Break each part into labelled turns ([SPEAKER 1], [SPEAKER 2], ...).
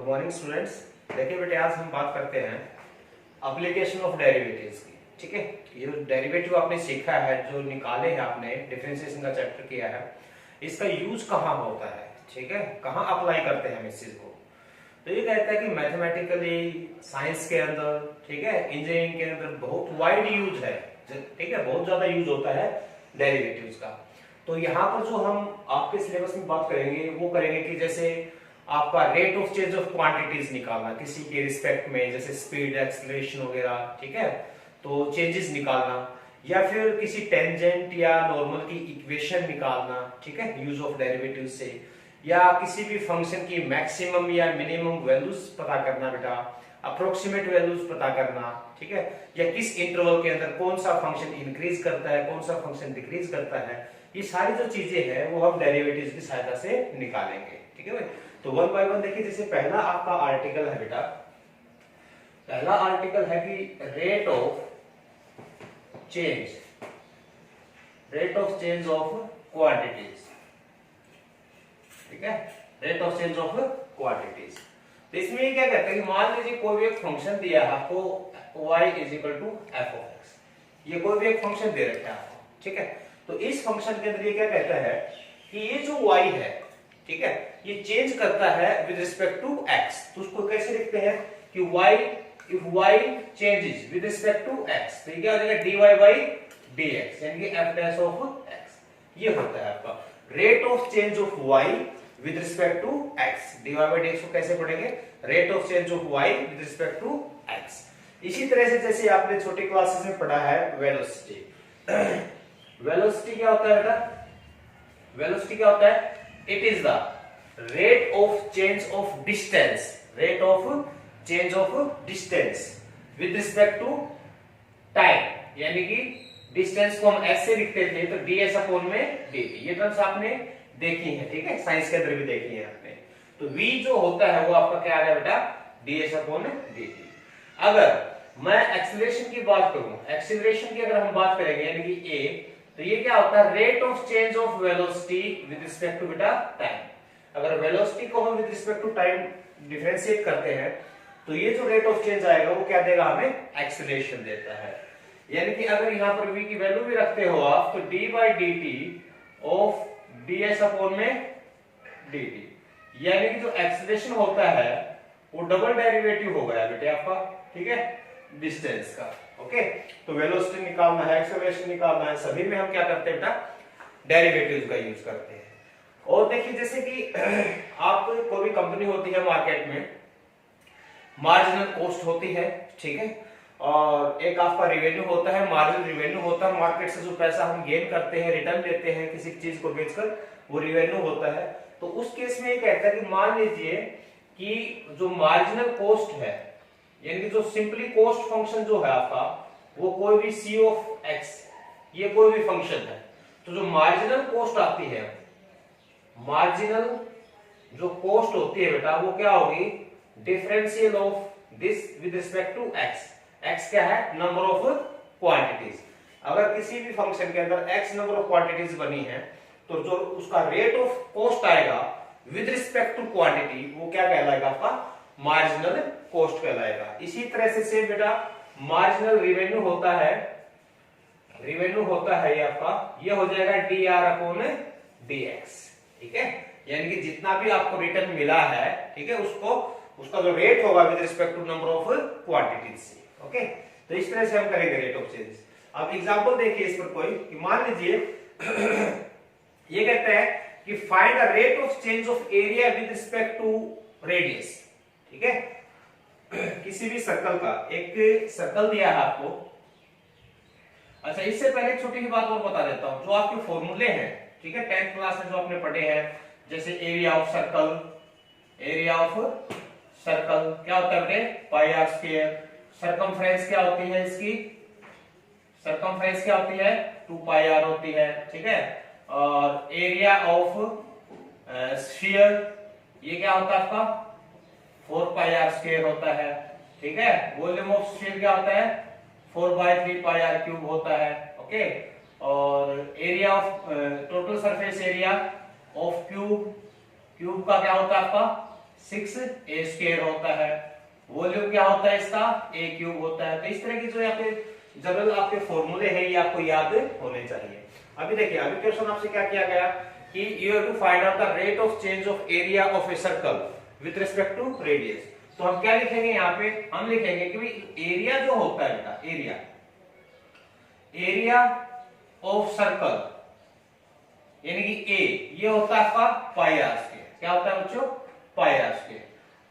[SPEAKER 1] Good morning students. देखिए बेटे, आज हम बात करते हैं एप्लीकेशन ऑफ डेरिवेटिव्स की। ठीक है, ये जो डेरिवेटिव आपने सीखा है, जो निकाले हैं आपने, डिफरेंशिएशन का चैप्टर किया है, इसका यूज कहाँ होता है, ठीक है, कहाँ अप्लाई करते हैं हम इस चीज को। तो ये कहता है कि मैथमेटिकली, साइंस के अंदर, ठीक है, इंजीनियरिंग के अंदर बहुत वाइड यूज है, ठीक है, बहुत ज्यादा यूज होता है डेरिवेटिव्स का। तो यहाँ पर जो हम आपके सिलेबस में बात करेंगे वो करेंगे कि जैसे आपका rate of change of quantities निकालना किसी के रिस्पेक्ट में, जैसे स्पीड, एक्सेलरेशन वगैरह, ठीक है, तो चेंजेस निकालना, या फिर किसी टेंजेंट या नॉर्मल की इक्वेशन निकालना, ठीक है, यूज ऑफ डेरिवेटिव से, या किसी भी फंक्शन की मैक्सिमम या मिनिमम वैल्यूज पता करना बेटा, अप्रोक्सीमेट वैल्यूज पता करना, ठीक है, या किस इंटरवल के अंदर कौन सा फंक्शन इंक्रीज करता है, कौन सा फंक्शन डिक्रीज करता है, ये सारी जो चीजें हैं वो हम डेरिवेटिव्स की सहायता से निकालेंगे। ठीक है भाई, तो वन बाय वन देखिए। जैसे पहला आपका आर्टिकल है बेटा, पहला आर्टिकल है कि rate of change of quantities, ठीक है, rate of change of quantities. तो इसमें ये क्या कहता है कि मान लीजिए कोई भी एक फंक्शन दिया है आपको, y is equal to f of x, ये कोई भी एक फंक्शन दे रखा है आपको, ठीक है। तो इस फंक्शन के अंदर ये क्या कहता है कि ये जो y है, ठीक है, ये चेंज करता है विद रिस्पेक्ट टू x। तो उसको कैसे लिखते हैं कि y, if y changes with respect to x, तो ये क्या हो जाएगा dy बाई dx, यानी कि f डैश ऑफ x। ये होता है आपका rate of change of y with respect to x। dy by dx को कैसे पढ़ेंगे, rate of change of y with respect to x। इसी तरह से जैसे आपने छोटी क्लासेस में पढ़ा है वेलोसिटी। वेलोसिटी क्या होता है बेटा, वेलोसिटी क्या होता है, it is the rate of change of distance, rate of change of distance with respect to time, यानी कि डिस्टेंस को हम s से लिखते थे तो ds अपॉन में dt, ये टर्म्स आपने देखी है, ठीक है, साइंस के अंदर भी देखी है आपने। तो v जो होता है वो आपका क्या आ गया बेटा, ds अपॉन dt। अगर मैं एक्सीलरेशन की बात करूं, एक्सीलरेशन की अगर हम बात करेंगे यानी कि a, तो ये क्या होता है, rate of change of velocity with respect to बेटा टाइम। अगर वेलोसिटी को हम with respect to time differentiate करते हैं तो ये जो रेट ऑफ चेंज आएगा वो क्या देगा, हमें एक्सीलरेशन देता है। यानी कि अगर यहाँ पर v की वैल्यू भी रखते हो आप, तो d by dt of ds upon में dt, यानी कि जो एक्सीलरेशन होता है वो डबल डेरिवेटिव हो गया बेटे आपका, ठीक है, डिस्टेंस का। ओके, तो वेलोसिटी निकालना है, एक्सेलरेशन निकालना है, सभी में हम क्या करते हैं बेटा, डेरिवेटिव्स का यूज करते हैं। और देखिए जैसे कि आप कोई भी कंपनी होती है मार्केट में, मार्जिनल कॉस्ट होती है, ठीक है, और एक आपका रेवेन्यू होता है, मार्जिनल रेवेन्यू होता है, मार्केट से जो पैसा हम गेन करते हैं, रिटर्न लेते हैं किसी चीज को बेचकर, वो रेवेन्यू होता है। तो उस केस में ये कहता है कि मान लीजिए कि जो मार्जिनल कॉस्ट है, यानी कि जो सिंपली कॉस्ट फंक्शन जो है आपका, वो कोई भी c ऑफ x, ये कोई भी फंक्शन है, तो जो मार्जिनल कॉस्ट आती है, मार्जिनल जो कॉस्ट होती है बेटा, वो क्या होगी, differential of this with respect to x। x क्या है, नंबर ऑफ क्वांटिटीज। अगर किसी भी फंक्शन के अंदर x नंबर ऑफ क्वांटिटीज बनी है, तो जो उसका रेट ऑफ कॉस्ट आएगा विद रिस्पेक्ट टू क्वांटिटी, वो क्या कहलाएगा, आपका मार्जिनल कॉस्ट कहलाएगा। इसी तरह से बेटा मार्जिनल रिवेन्यू होता है, रिवेन्यू होता है ये आपका, ये हो जाएगा dr अपॉन dx, ठीक है, यानी कि जितना भी आपको रिटर्न मिला है, ठीक है, उसको उसका जो रेट होगा with respect to number of quantities से। ओके, तो इस तरह से हम करेंगे रेट ऑफ चेंज। अब एग्जांपल देखिए इस पर कोई, कि मान लीजिए ये कहता है कि find the rate of change of area with respect to radius, ठीक है, किसी भी सर्कल का, एक सर्कल दिया है आपको। अच्छा, इससे पहले एक छोटी सी बात और बता देता हूं, जो आपके फॉर्मूले हैं, ठीक है, 10th क्लास में जो आपने पढ़े हैं, जैसे area of circle, area of circle क्या होता है बेटे, पाई आर स्क्वायर। सरकमफ्रेंस क्या होती है इसकी, सरकमफ्रेंस क्या होती है, 2 पाई आर होती है, ठीक है। और एरिया ऑफ स्फीयर, ये क्या होता है आपका, 4 पाई आर स्क्वायर होता है, ठीक है। वॉल्यूम ऑफ स्फीयर क्या होता है, 4/3 पाई आर क्यूब होता है। ओके, और area of total surface area of cube, cube का क्या होता है आपका 6a² होता है। वॉल्यूम क्या होता है इसका, a³ होता है। तो इस तरह की जो यहाँ पे जनरल आपके फॉर्मूले हैं ये आपको याद होने चाहिए। अभी देखिए, अभी क्वेश्चन आपसे क्या किया गया कि you have to find out the rate of change of area of a circle with respect to radius. तो हम क्या लिखेंगे यहाँ पे, हम लिखेंगे कि भाई एरिया जो होता है बेटा, एरिया ऑफ सर्कल यानी कि ए, ये होता है आपका पाई आर स्क्वायर। क्या होता है बच्चों, पाई आर स्क्वायर।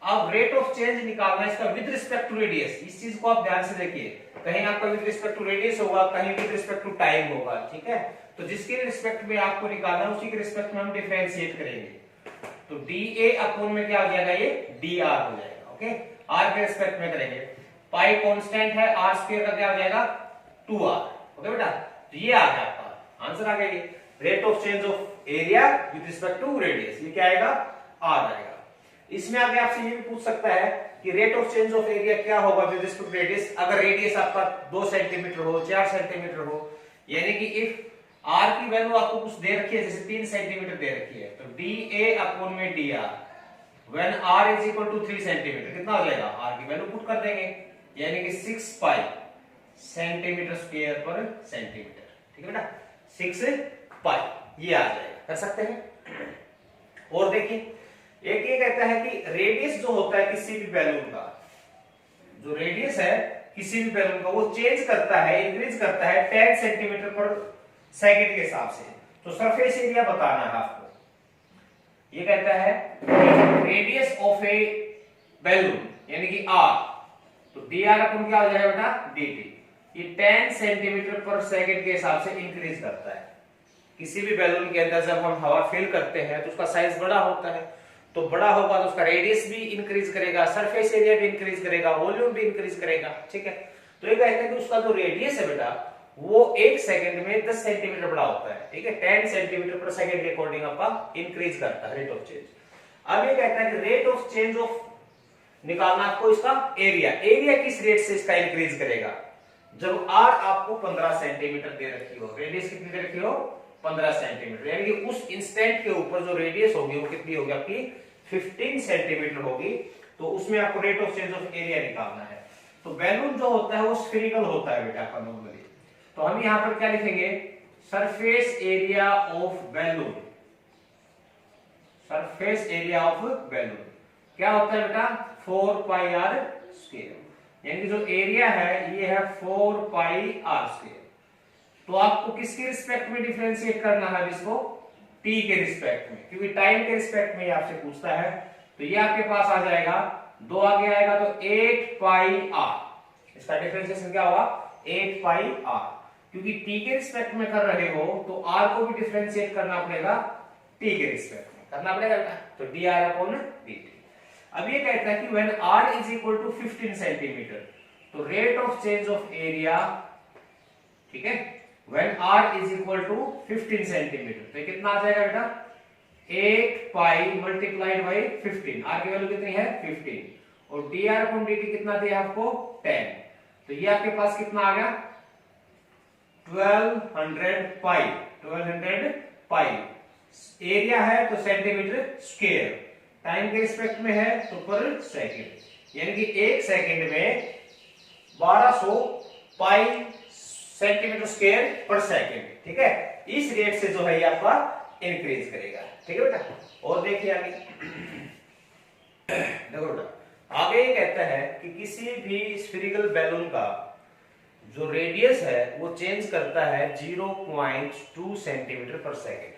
[SPEAKER 1] अब रेट ऑफ चेंज निकालना है इसका विद रिस्पेक्ट टू रेडियस। इस चीज को आप ध्यान से देखिए, कहीं आपका विद रिस्पेक्ट टू रेडियस होगा, कहीं विद रिस्पेक्ट टू टाइम होगा, ठीक है। तो जिसके रिस्पेक्ट में आपको निकालना है उसी के रिस्पेक्ट में हम डिफरेंशिएट करेंगे। तो dA अपॉन में क्या हो जाएगा, ये dr हो जाएगा। ओके, r के रिस्पेक्ट में करेंगे। पाई कांस्टेंट है, r स्क्वायर का क्या हो जाएगा 2r। ओके बेटा, तो ये आ गया आपका आंसर, आ गया ये rate of change of area with respect to radius. ये क्या आएगा, r आएगा। इसमें आगे आपसे ये भी पूछ सकता है कि rate of change of area क्या होगा विद रिस्पेक्ट टू रेडियस, अगर रेडियस आपका 2 सेंटीमीटर हो, 4 सेंटीमीटर हो। यानी कि इफ r की वैल्यू आपको कुछ दे रखी है, जैसे 3 सेंटीमीटर दे रखी है, तो dA अपॉन में dr when r is equal to 3 centimetre कितना हो जाएगा, r की वैल्यू पुट कर देंगे, यानी कि 6 पाई सेंटीमीटर स्क्वायर पर सेंटीमीटर। ठीक है बेटा, 6 पाई ये आ जाएगा, कर सकते हैं। और देखिए, एक ये कहता है कि रेडियस जो होता है किसी भी बैलून का, जो रेडियस है किसी भी बैलून का, वो चेंज करता है, इंक्रीज करता है 10 सेंटीमीटर पर सेकंड के हिसाब से। तो सरफेस एरिया बताना है आपको। ये कहता है रेडियस ऑफ ए बैलून यानी कि r, तो dr अपन क्या हो जाएगा बेटा dt, ये 10 सेंटीमीटर पर सेकंड के हिसाब से इंक्रीज करता है। किसी भी बैलून के अंदर जब हम हवा फिल करते हैं तो उसका साइज बड़ा होता है, तो बड़ा होगा तो उसका रेडियस भी इंक्रीज करेगा, सरफेस एरिया भी इंक्रीज करेगा, वॉल्यूम भी इंक्रीज करेगा। ठीक है, तो ये कहते हैं कि उसका जो रेडियस है बेटा वो 1 सेकंड में 10 सेंटीमीटर बड़ा होता है। ठीक है, 10 सेंटीमीटर पर सेकंड के अकॉर्डिंग आपका इंक्रीज करता है रेट ऑफ चेंज। अब ये कहता है कि रेट ऑफ चेंज ऑफ निकालना आपको इसका एरिया, एरिया किस रेट से इसका इंक्रीज करेगा, जब r आपको 15 सेंटीमीटर दे रखी हो, रेडियस कितनी दे रखी हो 15 सेंटीमीटर, यानी कि उस इंस्टेंट के ऊपर जो रेडियस होगी वो कितनी होगी आपकी 15 सेंटीमीटर होगी। तो उसमें आपको rate of change of area निकालना है। तो बैलून जो होता है वो स्फेरिकल होता है बेटा नॉर्मली, तो हम यहां पर क्या लिखेंगे, surface area of balloon. Surface area of balloon क्या होता है बेटा 4 पाई आर स्क्वायर, यानी कि जो एरिया है ये है 4 पाई आर स्क्वायर। तो आपको किसके रिस्पेक्ट में डिफरेंशिएट करना है इसको, t के रिस्पेक्ट में, क्योंकि टाइम के रिस्पेक्ट में आपसे पूछता है। तो ये आपके पास आ जाएगा, 2 आगे आएगा तो 8 पाई r, इसका डिफरेंशिएशन क्या होगा 8 पाई r, क्योंकि t के रिस्पेक्ट में कर रहे हो तो r को भी डिफरेंशिएट करना पड़ेगा t के रिस्पेक्ट में करना पड़ेगा, तो dr अपॉन dt। अब ये कहता है कि when r is equal to 15 centimetre, तो rate of change of area, ठीक है, when r is equal to 15 centimetre, तो कितना आ जाएगा बेटा 8 पाई मल्टीप्लाइड बाई 15, r की वैल्यू कितनी है 15, और dr अपॉन dt कितना दिया आपको 10, तो ये आपके पास कितना आ गया 1200 पाई, 1200 पाई। एरिया है तो सेंटीमीटर स्क्वायर, टाइम के रिस्पेक्ट में है तो पर सेकंड, यानी कि 1 सेकंड में 1200 पाई सेंटीमीटर स्क्वायर पर सेकंड। ठीक है, इस रेट से जो है ये आपका इंक्रीज करेगा। ठीक है बेटा, और देखिए आगे देखो बेटा, आगे ये कहता है कि किसी भी स्फेरिकल बैलून का जो रेडियस है वो चेंज करता है 0.2 सेंटीमीटर पर सेकंड,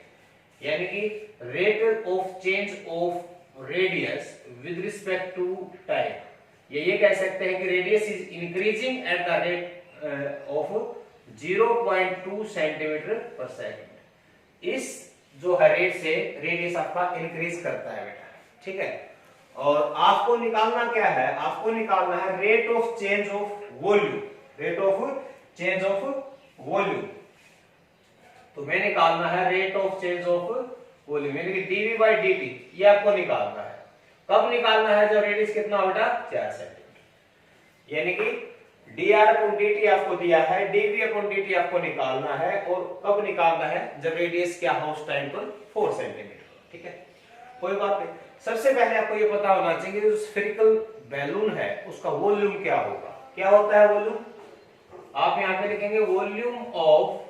[SPEAKER 1] यानी कि rate of change of radius with respect to time. ये कह सकते हैं कि radius is increasing at the rate of 0.2 centimetre per second. इस जो है रेट से रेडियस आपका इंक्रीज करता है बेटा। ठीक है, और आपको निकालना क्या है, आपको निकालना है rate of change of volume, rate of change of volume. तो मैं निकालना है rate of change of volume, यानी कि dv बाई dt, ये आपको निकालना है। कब निकालना है, जब रेडियस कितना हो बेटा 4 सेंटीमीटर, यानी कि dr अपॉन dt आपको दिया है, dv अपॉन dt आपको निकालना है, और कब निकालना है जब रेडियस क्या हो उस टाइम पर 4 सेंटीमीटर। ठीक है, कोई बात नहीं, सबसे पहले आपको ये पता होना चाहिए कि जो स्फेरिकल बैलून है उसका वॉल्यूम क्या होगा। क्या होता है वॉल्यूम? आप यहां पे लिखेंगे volume of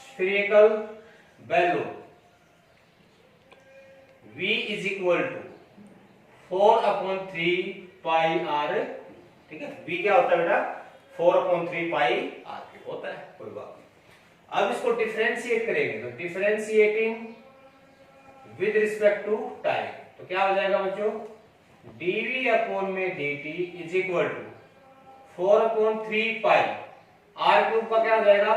[SPEAKER 1] spherical balloon V is equal to 4/3 pi r. ठीक है, V क्या होता है बेटा? 4/3 पाई आर होता है, कोई बात नहीं। अब इसको डिफरेंशिएट करेंगे तो differentiating with respect to time तो क्या हो जाएगा बच्चों? dv अपॉन में dt is equal to 4/3 pi r cube का क्या हो जाएगा?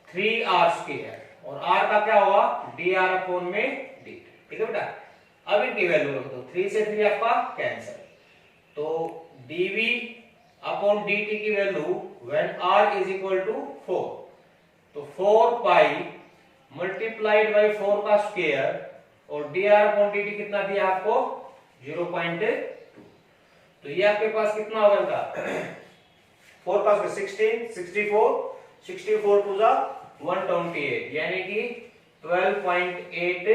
[SPEAKER 1] 3r स्क्वायर और r का क्या होगा? dr अपॉन में dt। ठीक है बेटा, अब इनकी वैल्यू रख दो, 3 से 3 आपका कैंसिल, तो dv अपॉन dt की value when r is equal to 4 तो 4 पाई मल्टीप्लाइड बाय 4 का स्क्वायर और dr अपॉन dt कितना दिया आपको? 0.2। तो ये आपके पास कितना होगा बेटा? 4 का 16 64 टू जा 128 यानी कि 12.8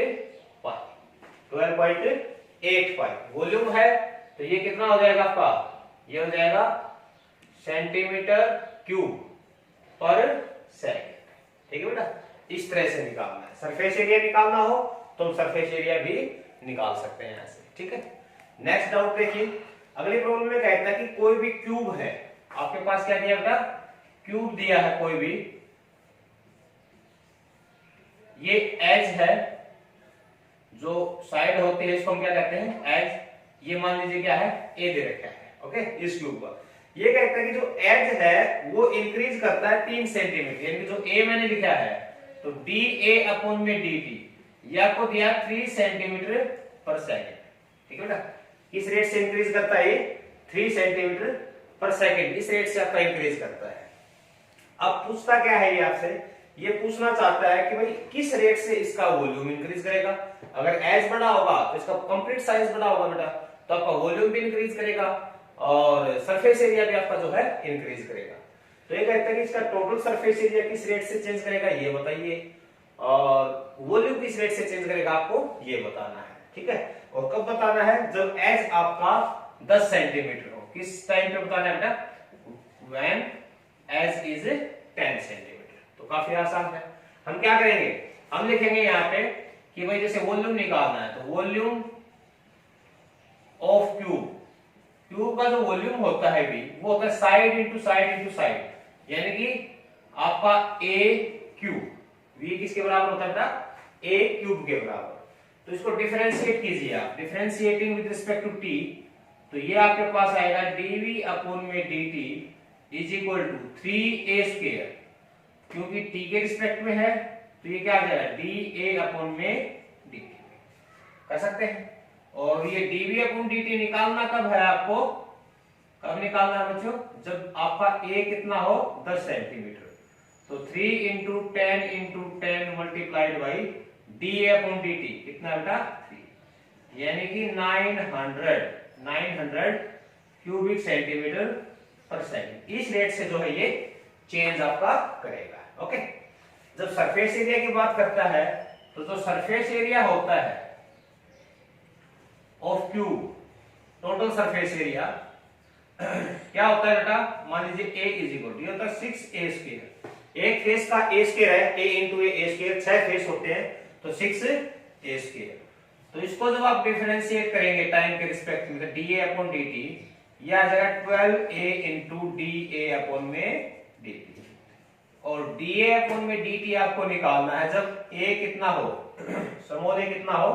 [SPEAKER 1] पाई वॉल्यूम है। तो ये कितना हो जाएगा आपका? ये हो जाएगा सेंटीमीटर क्यूब पर सेकंड। ठीक है बेटा, इस तरह से निकालना है। सरफेस एरिया निकालना हो तो हम सरफेस एरिया भी निकाल सकते हैं ऐसे। ठीक है, नेक्स्ट डाउट देखिए, अगली प्रॉब्लम में कहता है कि कोई भी क्यूब है, आपके पास क्या दिया बेटा? क्यूब दिया है कोई भी, ये एज है, जो साइड होती है इसको हम क्या कहते हैं? एज। ये मान लीजिए क्या है? ए दे रखा है। ओके, इस क्यूब पर ये कहता है कि जो एज है वो इंक्रीज करता है 3 सेंटीमीटर, यानी कि जो ए मैंने लिखा है तो डी ए अपॉन में डी टी, ये आपको दिया 3 सेंटीमीटर पर सेकेंड। ठीक है बेटा, किस रेट से इंक्रीज करता है? ये 3 सेंटीमीटर पर सेकेंड, इस रेट से आपका इंक्रीज करता है। अब पूछता क्या है ये आपसे? ये पूछना चाहता है कि भाई किस रेट से इसका वॉल्यूम इंक्रीज करेगा। अगर एज बड़ा होगा तो इसका कंप्लीट साइज बड़ा होगा बेटा, तो आपका वॉल्यूम भी इंक्रीज करेगा और सरफेस एरिया भी आपका जो है इंक्रीज करेगा। तो ये कहता है कि इसका टोटल सरफेस एरिया किस रेट से चेंज करेगा ये बताइए, और वॉल्यूम किस रेट से चेंज करेगा आपको ये बताना है। ठीक है, और कब बताना है? जब एज आपका 10 सेंटीमीटर हो। किस टाइम पे बताना है बेटा? When edge is 10 centimetre. तो काफी आसान है। हम क्या करेंगे? हम लिखेंगे यहाँ पे कि भाई जैसे वॉल्यूम निकालना है तो वॉल्यूम ऑफ क्यूब, क्यूब का जो वॉल्यूम होता है भी वो होता है side into side into side, यानी कि आपका ए क्यूब। वी किसके बराबर होता है बेटा? ए क्यूब के बराबर। तो इसको डिफरेंशिएट कीजिए आप, differentiating with respect to t, तो ये आपके पास आएगा dv अपॉन में dt is equal to 3a square, क्योंकि t के रिस्पेक्ट में है तो ये क्या आ जाएगा? dA अपॉन में dt कर सकते हैं। और ये dv अपॉन dt निकालना कब है आपको? कब निकालना है बच्चों? जब आपका a कितना हो? 10 सेंटीमीटर। तो 3 into 10 multiplied by dA upon dt कितना बेटा? 3, यानी कि 900 क्यूबिक सेंटीमीटर पर सेकंड। इस रेट से जो है ये चेंज आपका करेगा। ओके, जब सरफेस एरिया की बात करता है तो जो सरफेस एरिया होता है of cube, total surface area क्या होता है बेटा? मान लीजिए a इज इक्वल टू होता है 6a स्क्वायर। एक फेस का a स्क्वायर है, a into a square, 6 face होते हैं तो 6a स्क्वायर। तो इसको जब आप डिफरेंशिएट करेंगे टाइम के रिस्पेक्ट में तो dA अपॉन dt ये आ जाएगा 12a इंटू dA अपॉन में dt, और dA अपॉन में dt आपको निकालना है जब a कितना हो? स्मॉल a कितना हो?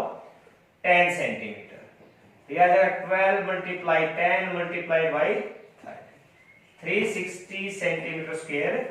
[SPEAKER 1] 10 सेंटीमीटर। तो यह आ जाएगा 12 multiply 10 multiply by 360 centimetre square